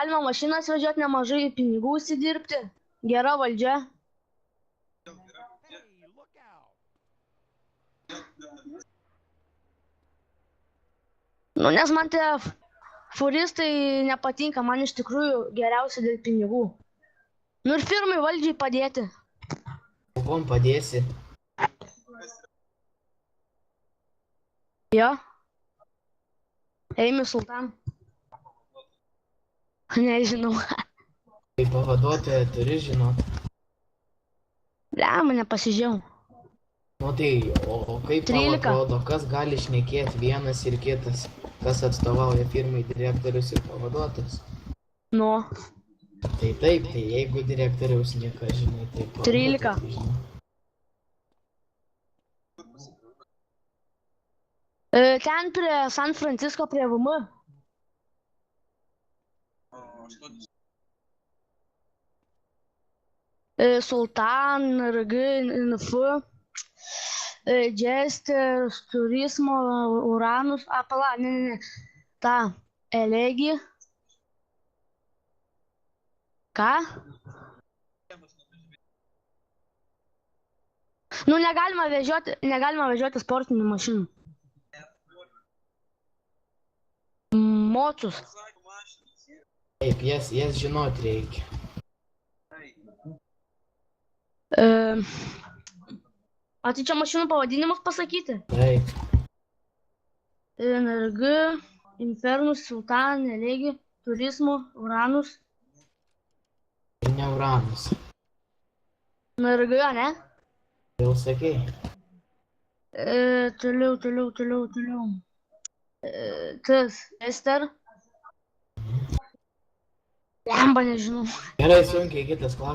Galima mašinas važiuoti, nemažai pinigų įsidirbti. Gera valdžia. Nu, nes man tie furistai nepatinka, man iš tikrųjų geriausia dėl pinigų. Nu ir firmai valdžiai padėti. Kom padėsi? Jo. Eimi Sultan. Nežinau. Tai pavaduotoją turi žinot. Lemą nepasižiūrėjau. Nu tai, o kaip tau 13. atrodo, kas gali šnekėti vienas ir kitas? Kas atstovauja firmai, direktorius ir pavaduotojas? Nu. Tai taip, tai jeigu direktoriaus nieko žinai, tai 13. žinai. Ten prie San Francisco, prie VM. Sultan, RG, NF, Jester, Turismo, Uranus, pala, ne, ta, Elegi. Ką? Nu, negalima vežioti sportinių mašinų. Mocus. Taip, jas žinot reikia. A tai čia mašinų pavadinimus pasakyti? Taip. NRG, Infernus, Sultan, Elegi, Turismo, Uranus. Ne Uranus. NRG, ne? Jau sakei. Toliau. Tas, Ester. Lemba, nežinau. Gerai, sunkiai kitas klausimas.